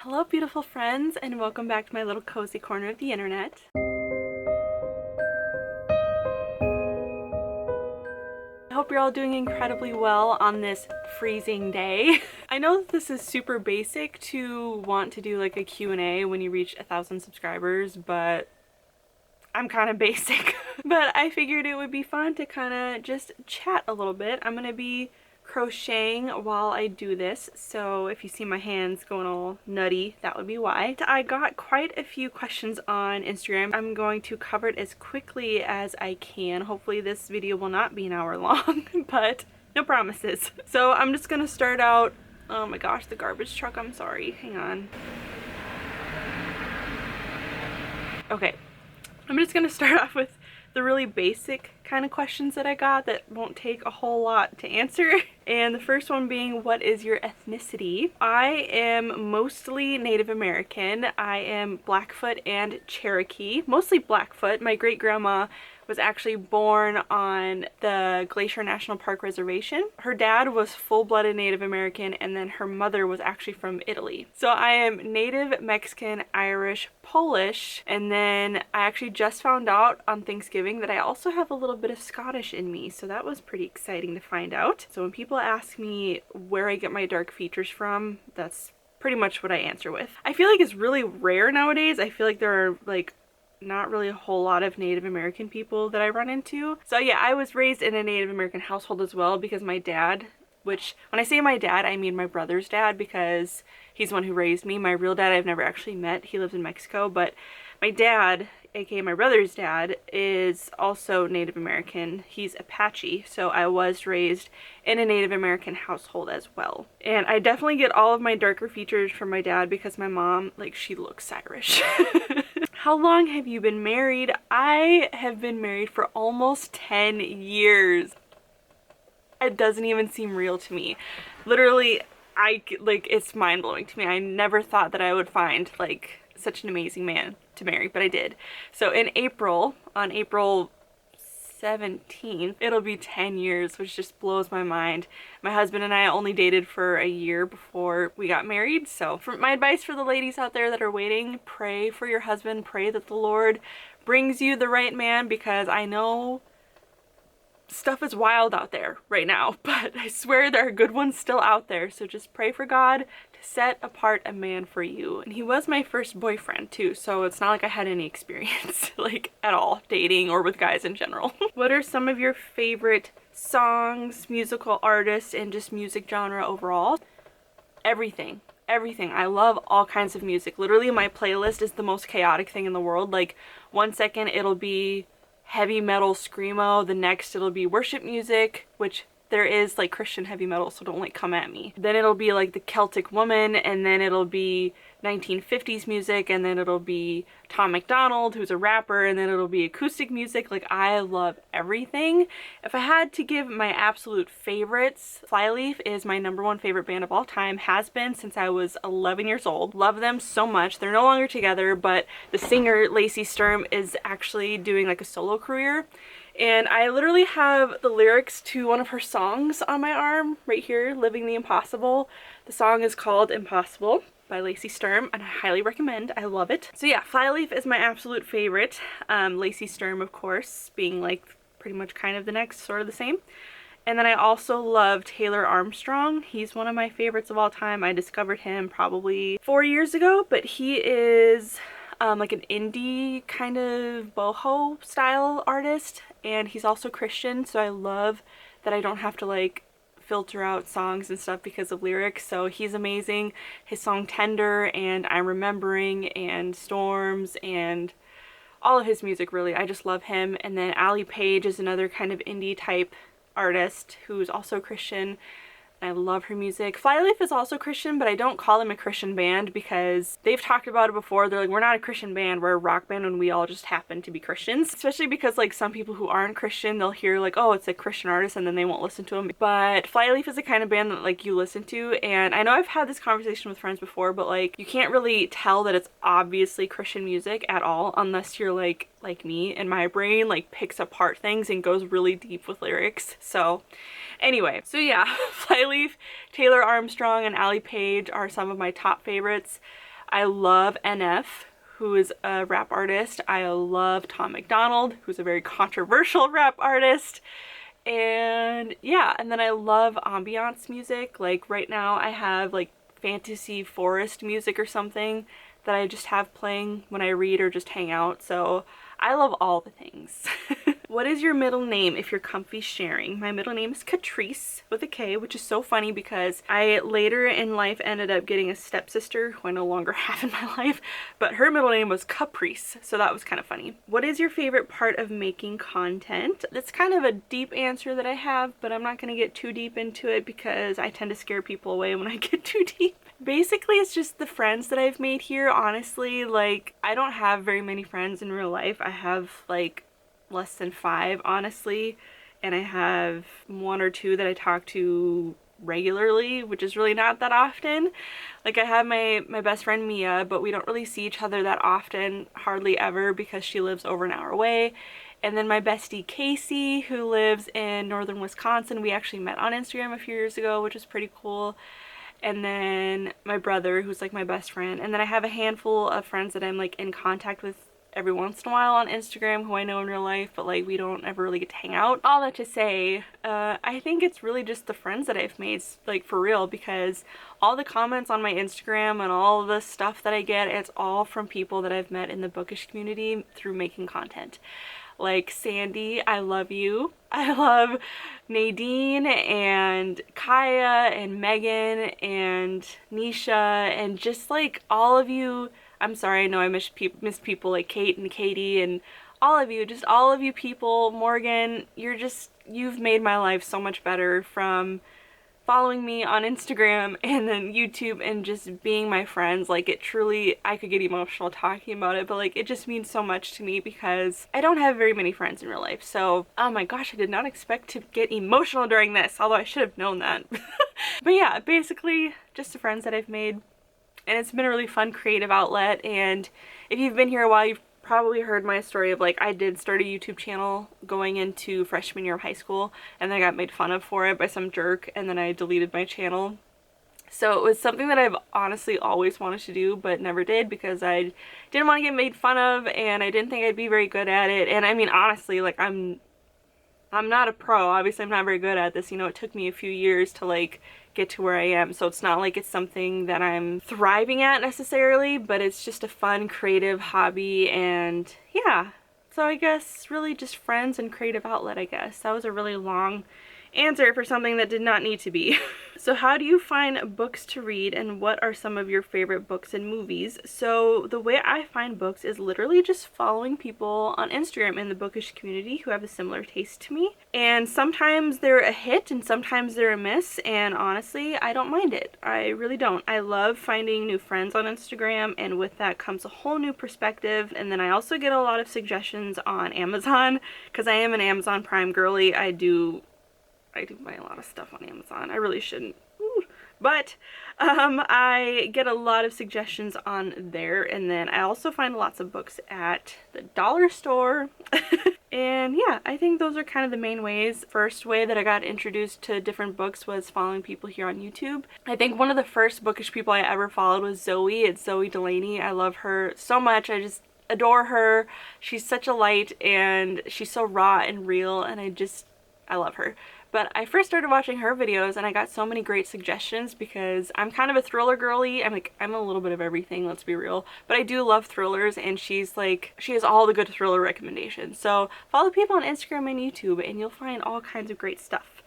Hello beautiful friends, and welcome back to my little cozy corner of the internet. I hope you're all doing incredibly well on this freezing day. I know that this is super basic to want to do like a Q&A when you reach 1,000 subscribers, but I'm kind of basic. But I figured it would be fun to kind of just chat a little bit. I'm gonna be crocheting while I do this, so if you see my hands going all nutty, that would be why. I got quite a few questions on Instagram. I'm going to cover it as quickly as I can. Hopefully this video will not be an hour long, but no promises. So I'm just gonna start out. Oh my gosh, the garbage truck, I'm sorry, hang on. Okay, I'm just gonna start off with the really basic kind of questions that I got that won't take a whole lot to answer. And the first one being, what is your ethnicity? I am mostly Native American. I am Blackfoot and Cherokee, mostly Blackfoot. My great grandma was actually born on the Glacier National Park Reservation. Her dad was full-blooded Native American, and then her mother was actually from Italy. So I am Native, Mexican, Irish, Polish, and then I actually just found out on Thanksgiving that I also have a little bit of Scottish in me, so that was pretty exciting to find out. So when people ask me where I get my dark features from, that's pretty much what I answer with. I feel like it's really rare nowadays. I feel like there are like not really a whole lot of Native American people that I run into. So yeah, I was raised in a Native American household as well, because my dad, which when I say my dad, I mean my brother's dad, because he's the one who raised me. My real dad I've never actually met. He lives in Mexico, but my dad, aka my brother's dad, is also Native American. He's Apache, so I was raised in a Native American household as well. And I definitely get all of my darker features from my dad because my mom, like, she looks Irish. How long have you been married? I have been married for almost 10 years. It doesn't even seem real to me. Literally, it's mind-blowing to me. I never thought that I would find like such an amazing man to marry, but I did. So in April, on April 17th, it'll be 10 years, which just blows my mind. My husband and I only dated for a year before we got married. So for my advice for the ladies out there that are waiting, pray for your husband, pray that the Lord brings you the right man, because I know stuff is wild out there right now, but I swear there are good ones still out there. So just pray for God to set apart a man for you. And he was my first boyfriend too, so it's not like I had any experience like at all dating or with guys in general. What are some of your favorite songs, musical artists, and just music genre overall? Everything. Everything. I love all kinds of music. Literally my playlist is the most chaotic thing in the world. Like one second it'll be heavy metal screamo, the next it'll be worship music, which there is like Christian heavy metal, so don't like come at me. Then it'll be like the Celtic Woman, and then it'll be 1950s music, and then it'll be Tom MacDonald, who's a rapper, and then it'll be acoustic music. Like, I love everything. If I had to give my absolute favorites, Flyleaf is my #1 favorite band of all time, has been since I was 11 years old. Love them so much. They're no longer together, but the singer Lacey Sturm is actually doing like a solo career. And I literally have the lyrics to one of her songs on my arm right here, Living the Impossible. The song is called Impossible by Lacey Sturm, and I highly recommend. I love it. So yeah, Flyleaf is my absolute favorite. Lacey Sturm, of course, being like pretty much kind of the next, sort of the same. And then I also love Taylor Armstrong. He's one of my favorites of all time. I discovered him probably 4 years ago, but he is like an indie kind of boho style artist, and he's also Christian, so I love that I don't have to like filter out songs and stuff because of lyrics. So he's amazing. His song Tender and I'm Remembering and Storms and all of his music, really, I just love him. And then Allie Page is another kind of indie type artist who's also Christian. I love her music. Flyleaf is also Christian, but I don't call them a Christian band because they've talked about it before. They're like, we're not a Christian band, we're a rock band, and we all just happen to be Christians. Especially because like some people who aren't Christian, they'll hear like, oh, it's a Christian artist, and then they won't listen to them. But Flyleaf is the kind of band that like you listen to, and I know I've had this conversation with friends before, but like you can't really tell that it's obviously Christian music at all unless you're like me, and my brain like picks apart things and goes really deep with lyrics. So anyway, so yeah, Flyleaf, Taylor Armstrong, and Allie Page are some of my top favorites. I love NF, who is a rap artist. I love Tom MacDonald, who's a very controversial rap artist. And yeah, and then I love ambiance music. Like right now I have like fantasy forest music or something that I just have playing when I read or just hang out. So I love all the things. What is your middle name if you're comfy sharing? My middle name is Catrice with a K, which is so funny because I later in life ended up getting a stepsister who I no longer have in my life, but her middle name was Caprice, so that was kind of funny. What is your favorite part of making content? That's kind of a deep answer that I have, but I'm not going to get too deep into it because I tend to scare people away when I get too deep. Basically, it's just the friends that I've made here, honestly. Like, I don't have very many friends in real life. I have like less than 5, honestly, and I have 1 or 2 that I talk to regularly, which is really not that often. Like, I have my best friend Mia, but we don't really see each other that often, hardly ever, because she lives over an hour away. And then my bestie Casey, who lives in northern Wisconsin, we actually met on Instagram a few years ago, which is pretty cool. And then my brother, who's like my best friend. And then I have a handful of friends that I'm like in contact with every once in a while on Instagram who I know in real life, but like we don't ever really get to hang out. All that to say, I think it's really just the friends that I've made, like for real, because all the comments on my Instagram and all the stuff that I get, it's all from people that I've met in the bookish community through making content. Like Sandy, I love you. I love Nadine and Kaya and Megan and Nisha and just like all of you. I'm sorry, I know I missed people like Kate and Katie and all of you, just all of you people. Morgan, you've made my life so much better from following me on Instagram and then YouTube and just being my friends. Like, it truly, I could get emotional talking about it, but like it just means so much to me because I don't have very many friends in real life. So, oh my gosh, I did not expect to get emotional during this, although I should have known that. But yeah, basically just the friends that I've made, and it's been a really fun creative outlet. And if you've been here a while, you've probably heard my story of like I did start a YouTube channel going into freshman year of high school, and then I got made fun of for it by some jerk, and then I deleted my channel. So it was something that I've honestly always wanted to do but never did because I didn't want to get made fun of and I didn't think I'd be very good at it. And I mean, honestly, like I'm not a pro. Obviously I'm not very good at this, you know. It took me a few years to like get to where I am, so it's not like it's something that I'm thriving at necessarily, but it's just a fun creative hobby. And yeah, so I guess really just friends and creative outlet. I guess that was a really long answer for something that did not need to be. So how do you find books to read, and what are some of your favorite books and movies? So the way I find books is literally just following people on Instagram in the bookish community who have a similar taste to me. And sometimes they're a hit and sometimes they're a miss, and honestly, I don't mind it. I really don't. I love finding new friends on Instagram, and with that comes a whole new perspective. And then I also get a lot of suggestions on Amazon because I am an Amazon Prime girly. I do buy a lot of stuff on Amazon. I really shouldn't. Ooh. But I get a lot of suggestions on there, and then I also find lots of books at the dollar store. And yeah, I think those are kind of the main ways. First way that I got introduced to different books was following people here on YouTube. I think one of the first bookish people I ever followed was Zoe. It's Zoe Delaney. I love her so much. I just adore her. She's such a light and she's so raw and real, and I love her. But I first started watching her videos and I got so many great suggestions because I'm kind of a thriller girly. I'm a little bit of everything, let's be real. But I do love thrillers, and she has all the good thriller recommendations. So follow people on Instagram and YouTube and you'll find all kinds of great stuff.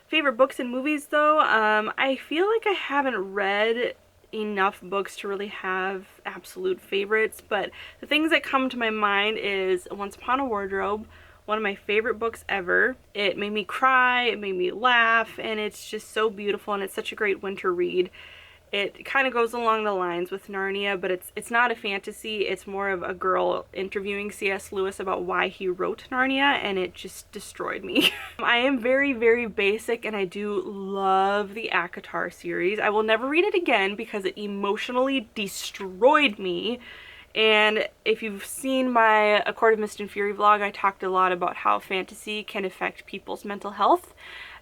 Favorite books and movies though, I feel like I haven't read enough books to really have absolute favorites, but the things that come to my mind is Once Upon a Wardrobe. One of my favorite books ever. It made me cry, it made me laugh, and it's just so beautiful, and it's such a great winter read. It kind of goes along the lines with Narnia, but it's not a fantasy. It's more of a girl interviewing C.S. Lewis about why he wrote Narnia, and it just destroyed me. I am very, very basic, and I do love the ACOTAR series. I will never read it again because it emotionally destroyed me. And if you've seen my A Court of Mist and Fury vlog, I talked a lot about how fantasy can affect people's mental health.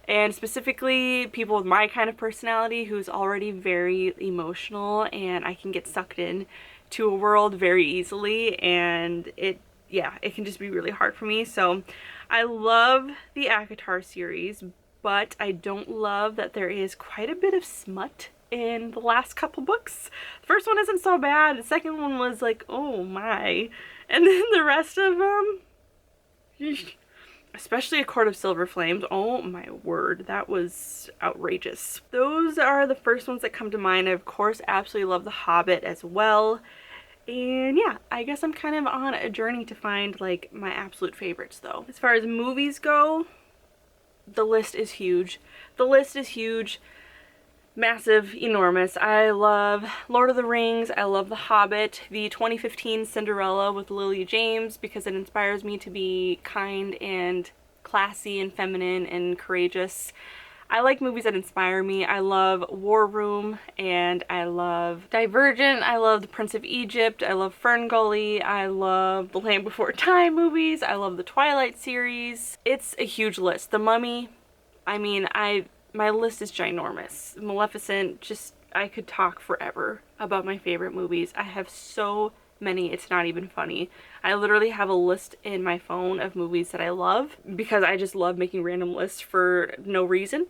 and specifically people with my kind of personality who's already very emotional, and I can get sucked in to a world very easily, and it can just be really hard for me. So I love the ACOTAR series, but I don't love that there is quite a bit of smut in the last couple books. The first one isn't so bad, the second one was like, oh my, and then the rest of them, especially A Court of Silver Flames, oh my word, that was outrageous. Those are the first ones that come to mind. I of course absolutely love The Hobbit as well. And yeah, I guess I'm kind of on a journey to find like my absolute favorites though. As far as movies go, the list is huge. The list is huge. Massive, enormous. I love Lord of the Rings, I love The Hobbit, the 2015 Cinderella with Lily James because it inspires me to be kind and classy and feminine and courageous. I like movies that inspire me. I love War Room, and I love Divergent, I love The Prince of Egypt, I love Ferngully, I love the Land Before Time movies, I love the Twilight series. It's a huge list. The Mummy, I mean, my list is ginormous. Maleficent, just, I could talk forever about my favorite movies. I have so many, it's not even funny. I literally have a list in my phone of movies that I love because I just love making random lists for no reason.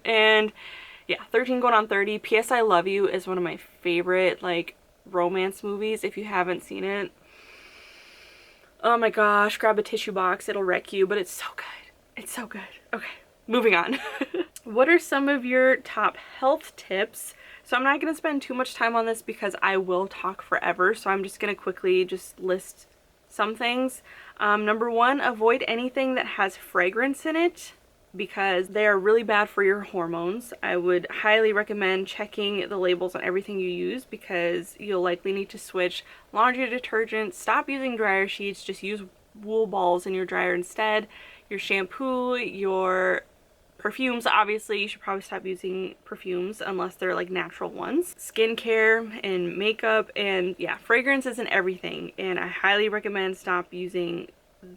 And yeah, 13 going on 30. P.S. I Love You is one of my favorite like romance movies. If you haven't seen it, oh my gosh, grab a tissue box, it'll wreck you, but it's so good. It's so good. Okay, moving on. What are some of your top health tips? So I'm not going to spend too much time on this because I will talk forever, so I'm just going to quickly just list some things. Number one, avoid anything that has fragrance in it because they are really bad for your hormones. I would highly recommend checking the labels on everything you use because you'll likely need to switch laundry detergent, stop using dryer sheets, just use wool balls in your dryer instead. Your shampoo, your perfumes, obviously you should probably stop using perfumes unless they're like natural ones. Skincare and makeup, and yeah, fragrance isn't everything, and I highly recommend stop using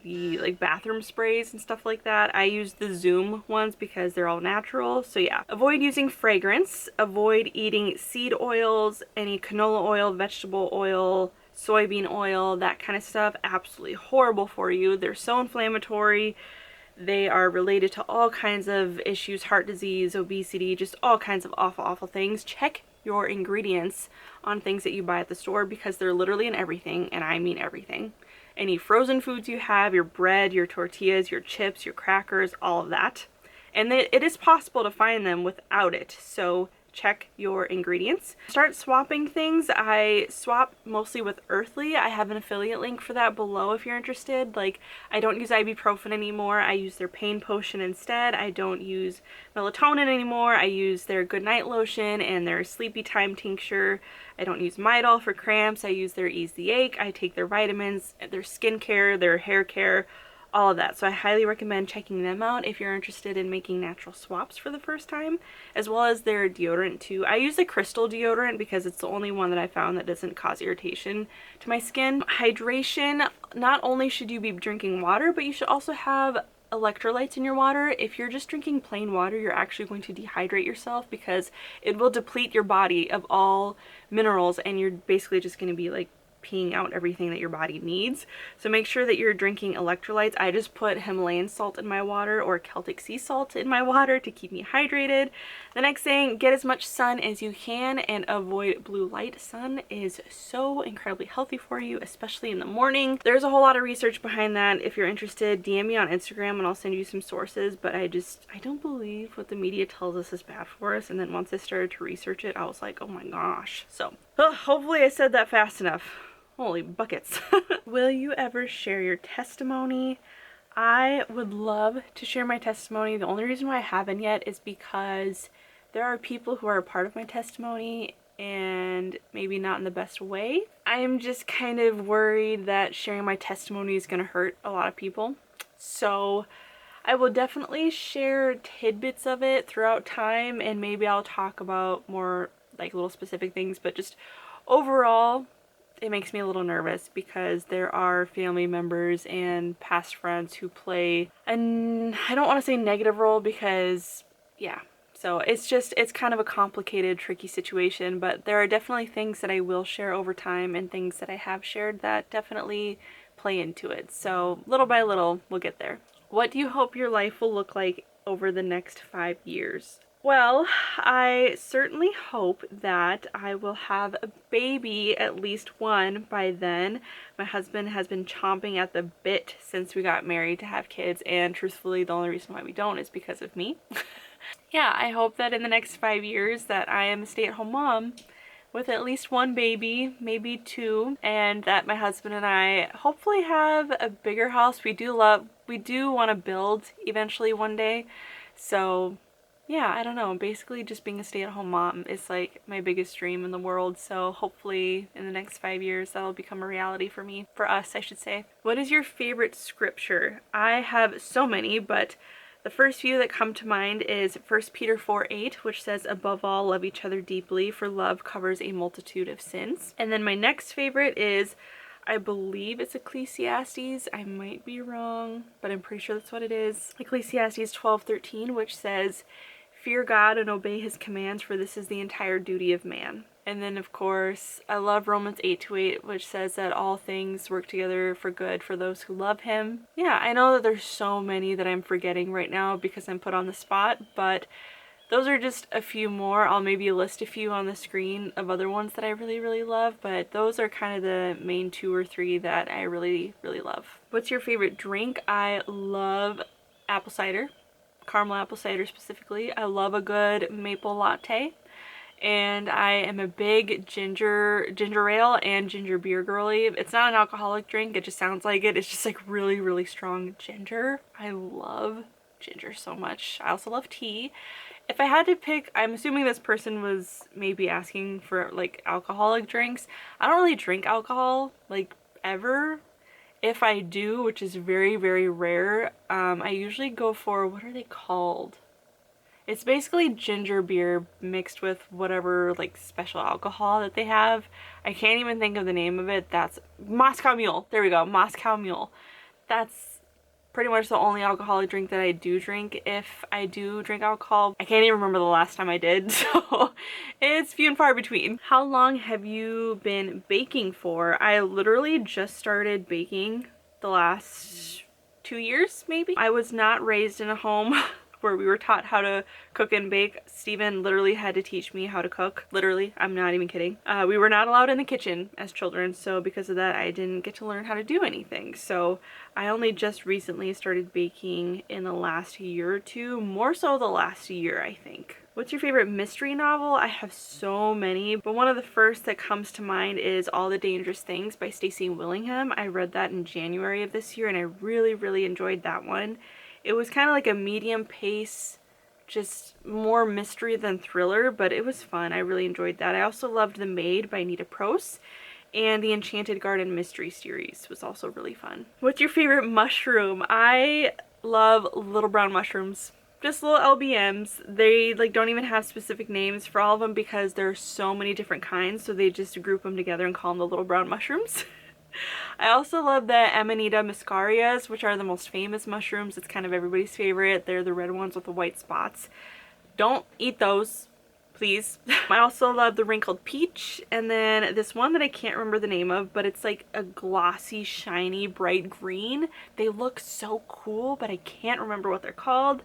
the like bathroom sprays and stuff like that. I use the Zoom ones because they're all natural. So yeah, avoid using fragrance, avoid eating seed oils, any canola oil, vegetable oil, soybean oil, that kind of stuff. Absolutely horrible for you. They're so inflammatory. They are related to all kinds of issues, heart disease, obesity, just all kinds of awful things. Check your ingredients on things that you buy at the store because they're literally in everything, and I mean everything. Any frozen foods you have, your bread, your tortillas, your chips, your crackers, all of that. And it is possible to find them without it, so check your ingredients. Start swapping things. I swap mostly with Earthly. I have an affiliate link for that below if you're interested. Like, I don't use ibuprofen anymore. I use their pain potion instead. I don't use melatonin anymore. I use their good night lotion and their sleepy time tincture. I don't use Midol for cramps. I use their Ease the Ache. I take their vitamins, their skincare, their hair care, all of that. So I highly recommend checking them out if you're interested in making natural swaps for the first time, as well as their deodorant too. I use the crystal deodorant because it's the only one that I found that doesn't cause irritation to my skin. Hydration, not only should you be drinking water, but you should also have electrolytes in your water. If you're just drinking plain water, you're actually going to dehydrate yourself because it will deplete your body of all minerals, and you're basically just going to be like peeing out everything that your body needs. So make sure that you're drinking electrolytes. I just put Himalayan salt in my water or Celtic sea salt in my water to keep me hydrated. The next thing, get as much sun as you can and avoid blue light. Sun is so incredibly healthy for you, especially in the morning. There's a whole lot of research behind that. If you're interested, DM me on Instagram and I'll send you some sources, but I don't believe what the media tells us is bad for us. And then once I started to research it, I was like, oh my gosh. So hopefully I said that fast enough. Holy buckets. Will you ever share your testimony? I would love to share my testimony. The only reason why I haven't yet is because there are people who are a part of my testimony and maybe not in the best way. I'm just kind of worried that sharing my testimony is going to hurt a lot of people. So I will definitely share tidbits of it throughout time, and maybe I'll talk about more like little specific things, but just overall, it makes me a little nervous because there are family members and past friends who play, and I don't want to say negative role because, yeah. So it's kind of a complicated, tricky situation, but there are definitely things that I will share over time and things that I have shared that definitely play into it. So little by little, we'll get there. What do you hope your life will look like over the next 5 years? Well, I certainly hope that I will have a baby, at least one, by then. My husband has been chomping at the bit since we got married to have kids, and truthfully, the only reason why we don't is because of me. Yeah, I hope that in the next 5 years that I am a stay-at-home mom with at least one baby, maybe two, and that my husband and I hopefully have a bigger house. We do want to build eventually one day. So yeah, I don't know, basically just being a stay-at-home mom is like my biggest dream in the world. So hopefully in the next 5 years that'll become a reality for me, for us I should say. What is your favorite scripture? I have so many, but the first few that come to mind is 1 Peter 4:8, which says, above all, love each other deeply, for love covers a multitude of sins. And then my next favorite is, I believe it's Ecclesiastes. I might be wrong, but I'm pretty sure that's what it is. Ecclesiastes 12:13, which says, fear God and obey his commands, for this is the entire duty of man. And then, of course, I love Romans 8:8, which says that all things work together for good for those who love him. Yeah, I know that there's so many that I'm forgetting right now because I'm put on the spot, but those are just a few more. I'll maybe list a few on the screen of other ones that I really, really love, but those are kind of the main 2 or 3 that I really, really love. What's your favorite drink? I love apple cider, caramel apple cider specifically. I love a good maple latte. And I am a big ginger ale and ginger beer girly. It's not an alcoholic drink, it just sounds like it. It's just like really, really strong ginger. I love ginger so much. I also love tea. If I had to pick, I'm assuming this person was maybe asking for like alcoholic drinks. I don't really drink alcohol, like, ever. If I do, which is very, very rare, I usually go for, what are they called? It's basically ginger beer mixed with whatever like special alcohol that they have. I can't even think of the name of it. That's Moscow Mule. There we go, Moscow Mule. That's pretty much the only alcoholic drink that I do drink. If I do drink alcohol, I can't even remember the last time I did, so it's few and far between. How long have you been baking for? I literally just started baking the last 2 years, maybe. I was not raised in a home where we were taught how to cook and bake. Steven literally had to teach me how to cook. Literally, I'm not even kidding. We were not allowed in the kitchen as children, so because of that, I didn't get to learn how to do anything. So I only just recently started baking in the last year or two, more so the last year, I think. What's your favorite mystery novel? I have so many, but one of the first that comes to mind is All the Dangerous Things by Stacey Willingham. I read that in January of this year and I really, really enjoyed that one. It was kind of like a medium pace, just more mystery than thriller, but it was fun. I really enjoyed that. I also loved The Maid by Nita Prose, and the Enchanted Garden mystery series was also really fun. What's your favorite mushroom? I love little brown mushrooms. Just little LBMs. They like don't even have specific names for all of them because there are so many different kinds, so they just group them together and call them the little brown mushrooms. I also love the Amanita muscarias, which are the most famous mushrooms. It's kind of everybody's favorite. They're the red ones with the white spots. Don't eat those, please. I also love the wrinkled peach, and then this one that I can't remember the name of, but it's like a glossy, shiny, bright green. They look so cool, but I can't remember what they're called.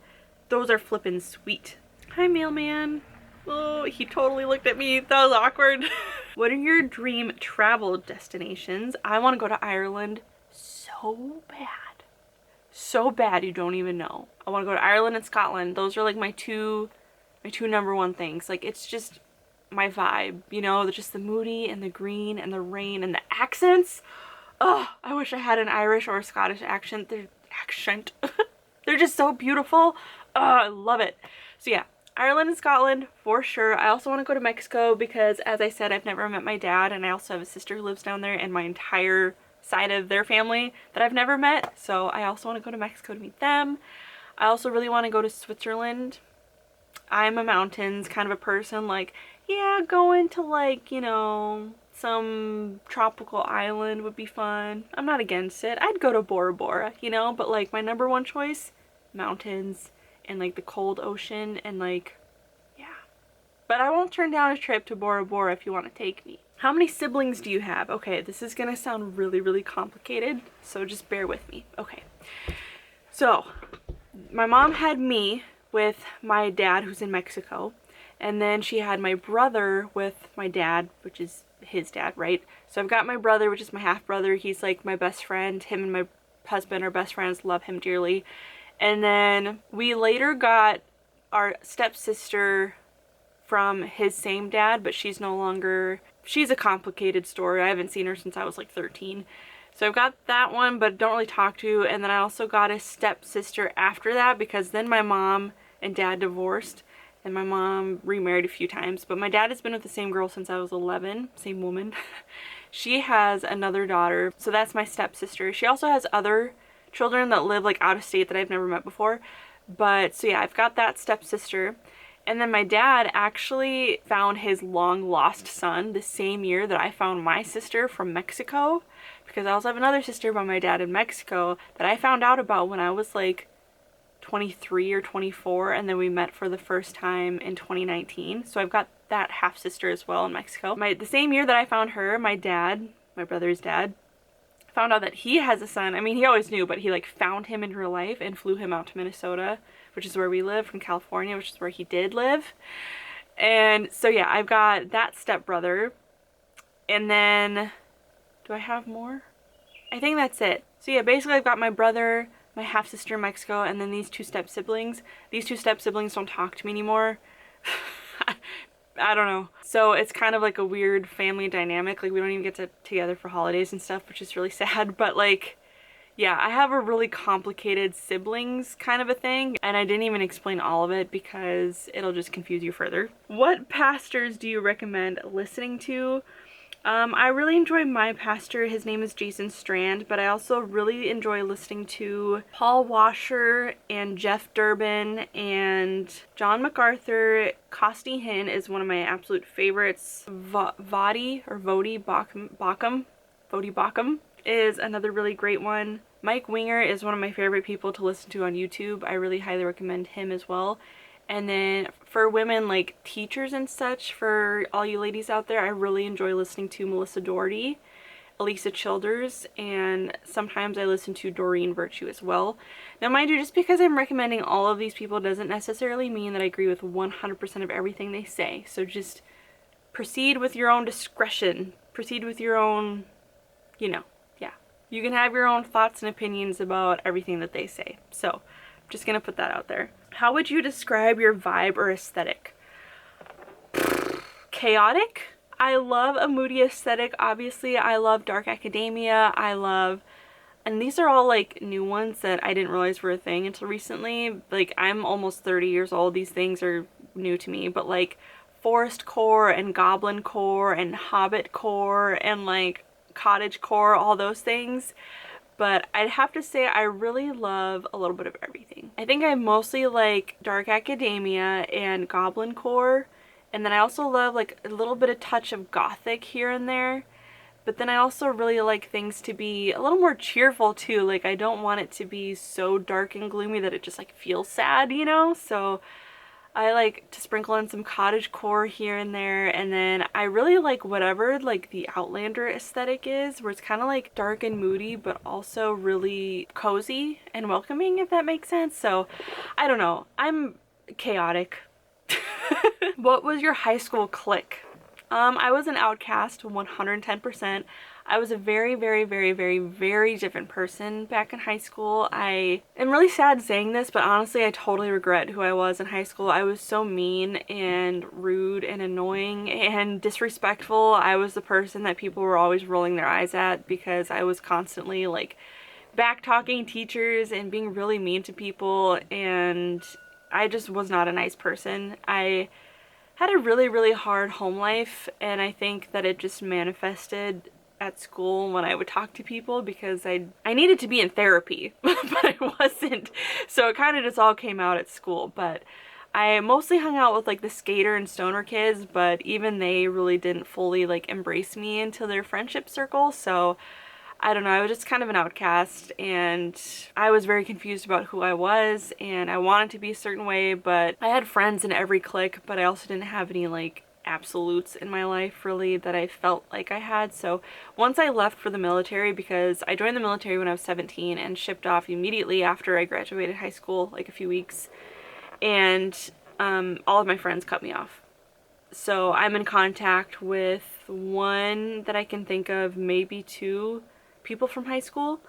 Those are flippin' sweet. Hi, mailman. Oh, he totally looked at me. That was awkward. What are your dream travel destinations? I want to go to Ireland so bad. So bad you don't even know. I want to go to Ireland and Scotland. Those are like my two number one things. Like, it's just my vibe, you know, just the moody and the green and the rain and the accents. Oh, I wish I had an Irish or a Scottish accent. They're just so beautiful. Oh, I love it. So yeah, Ireland and Scotland for sure. I also want to go to Mexico because, as I said, I've never met my dad, and I also have a sister who lives down there and my entire side of their family that I've never met. So I also want to go to Mexico to meet them. I also really want to go to Switzerland. I'm a mountains kind of a person, like, yeah, going to like, you know, Some tropical island would be fun. I'm not against it. I'd go to Bora Bora, you know, but like my number one choice, mountains and like the cold ocean and like, yeah. But I won't turn down a trip to Bora Bora if you want to take me. How many siblings do you have? Okay, this is gonna sound really, really complicated, so just bear with me. Okay, so my mom had me with my dad who's in Mexico, and then she had my brother with my dad, which is his dad, right? So I've got my brother, which is my half brother. He's like my best friend. Him and my husband are best friends, love him dearly. And then we later got our stepsister from his same dad, but she's no longer, she's a complicated story. I haven't seen her since I was like 13. So I've got that one, but don't really talk to. And then I also got a stepsister after that, because then my mom and dad divorced and my mom remarried a few times. But my dad has been with the same girl since I was 11, same woman. She has another daughter, so that's my stepsister. She also has other children that live like out of state that I've never met before. But so yeah, I've got that stepsister. And then my dad actually found his long lost son the same year that I found my sister from Mexico, because I also have another sister by my dad in Mexico that I found out about when I was like 23 or 24, and then we met for the first time in 2019. So I've got that half sister as well in Mexico. The same year that I found her, my dad, my brother's dad, found out that he has a son. I mean, he always knew, but he like found him in real life and flew him out to Minnesota, which is where we live, from California, which is where he did live. And so yeah, I've got that stepbrother. And then, do I have more? I think that's it. So yeah, basically I've got my brother, my half-sister in Mexico, and then these two step-siblings. These two step-siblings don't talk to me anymore. I don't know. So it's kind of like a weird family dynamic. Like we don't even get together for holidays and stuff, which is really sad. But like, yeah, I have a really complicated siblings kind of a thing, and I didn't even explain all of it because it'll just confuse you further. What pastors do you recommend listening to? I really enjoy my pastor. His name is Jason Strand, but I also really enjoy listening to Paul Washer and Jeff Durbin and John MacArthur. Costi Hinn is one of my absolute favorites. Vodi Bakum is another really great one. Mike Winger is one of my favorite people to listen to on YouTube. I really highly recommend him as well. And then for women, like teachers and such, for all you ladies out there, I really enjoy listening to Melissa Doherty, Elisa Childers, and sometimes I listen to Doreen Virtue as well. Now mind you, just because I'm recommending all of these people doesn't necessarily mean that I agree with 100% of everything they say. So just proceed with your own discretion. Proceed with your own, you know, yeah. You can have your own thoughts and opinions about everything that they say. So I'm just gonna put that out there. How would you describe your vibe or aesthetic? Chaotic. I love a moody aesthetic, obviously. I love dark academia. And these are all like new ones that I didn't realize were a thing until recently. Like I'm almost 30 years old. These things are new to me, but like forest core and goblin core and hobbit core and like cottage core, all those things. But I'd have to say I really love a little bit of everything. I think I mostly like dark academia and goblin core, and then I also love like a little bit of touch of gothic here and there. But then I also really like things to be a little more cheerful too. Like I don't want it to be so dark and gloomy that it just like feels sad, you know? So I like to sprinkle in some cottage core here and there, and then I really like whatever like the Outlander aesthetic is, where it's kind of like dark and moody but also really cozy and welcoming, if that makes sense. So I don't know, I'm chaotic. What was your high school clique? I was an outcast 110%. I was a very, very, very, very, very different person back in high school. I am really sad saying this, but honestly, I totally regret who I was in high school. I was so mean and rude and annoying and disrespectful. I was the person that people were always rolling their eyes at because I was constantly like back-talking teachers and being really mean to people, and I just was not a nice person. I had a really, really hard home life, and I think that it just manifested at school when I would talk to people because I needed to be in therapy, but I wasn't. So it kind of just all came out at school. But I mostly hung out with like the skater and stoner kids, but even they really didn't fully like embrace me into their friendship circle, so I don't know, I was just kind of an outcast, and I was very confused about who I was, and I wanted to be a certain way, but I had friends in every clique, but I also didn't have any like absolutes in my life really that I felt like I had. So once I left for the military, because I joined the military when I was 17 and shipped off immediately after I graduated high school, like a few weeks, and all of my friends cut me off. So I'm in contact with one that I can think of, maybe two people from high school,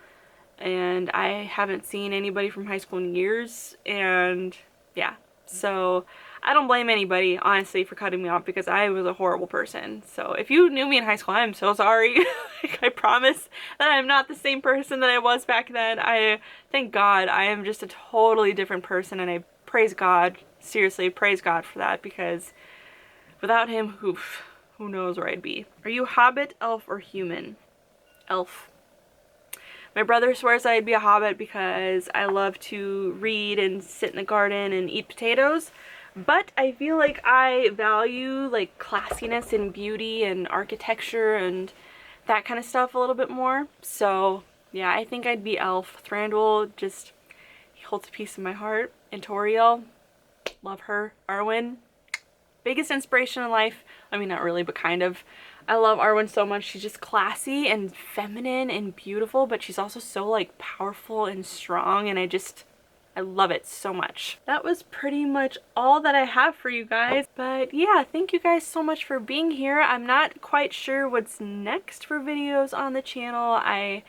and I haven't seen anybody from high school in years, and yeah, so I don't blame anybody honestly for cutting me off, because I was a horrible person. So if you knew me in high school, I'm so sorry. Like, I promise that I'm not the same person that I was back then. I thank God I am just a totally different person, and I praise God, seriously praise God for that, because without him, who knows where I'd be. Are you hobbit, elf, or human? Elf. My brother swears I'd be a hobbit because I love to read and sit in the garden and eat potatoes, but I feel like I value like classiness and beauty and architecture and that kind of stuff a little bit more. So yeah, I think I'd be elf. Thranduil, just, he holds a piece of my heart. And Toriel, love her. Arwen, biggest inspiration in life. I mean, not really, but kind of. I love Arwen so much. She's just classy and feminine and beautiful, but she's also so like powerful and strong, and I love it so much. That was pretty much all that I have for you guys, but yeah, thank you guys so much for being here. I'm not quite sure what's next for videos on the channel. I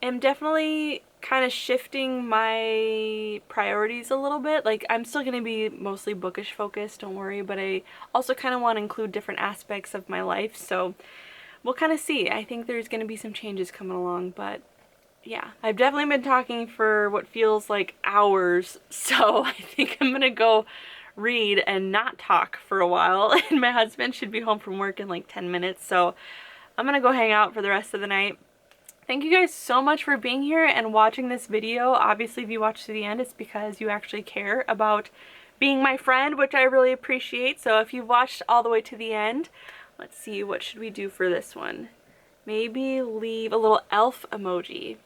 am definitely kind of shifting my priorities a little bit. Like, I'm still going to be mostly bookish focused, don't worry, but I also kind of want to include different aspects of my life, so we'll kind of see. I think there's going to be some changes coming along, but yeah, I've definitely been talking for what feels like hours, so I think I'm gonna go read and not talk for a while, and my husband should be home from work in like 10 minutes, so I'm gonna go hang out for the rest of the night. Thank you guys so much for being here and watching this video. Obviously, if you watched to the end, it's because you actually care about being my friend, which I really appreciate. So if you've watched all the way to the end, let's see, what should we do for this one? Maybe leave a little elf emoji.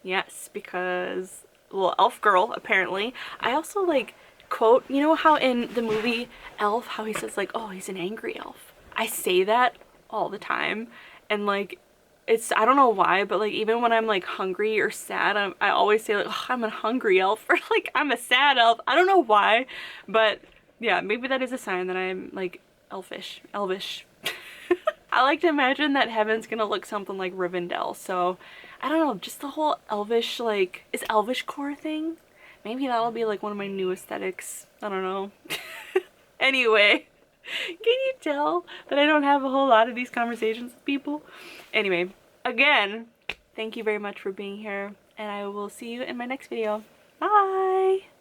Yes, because a little elf girl, apparently. I also like quote, you know how in the movie Elf, how he says like, oh, he's an angry elf. I say that all the time, and like, I don't know why, but like even when I'm like hungry or sad, I always say like, oh, I'm a hungry elf, or like I'm a sad elf. I don't know why, but yeah, maybe that is a sign that I'm like elvish. I like to imagine that heaven's gonna look something like Rivendell, so I don't know, just the whole elvish, like, is elvish core a thing? Maybe that'll be like one of my new aesthetics. I don't know. Anyway, can you tell that I don't have a whole lot of these conversations with people? Anyway, again, thank you very much for being here, and I will see you in my next video. Bye!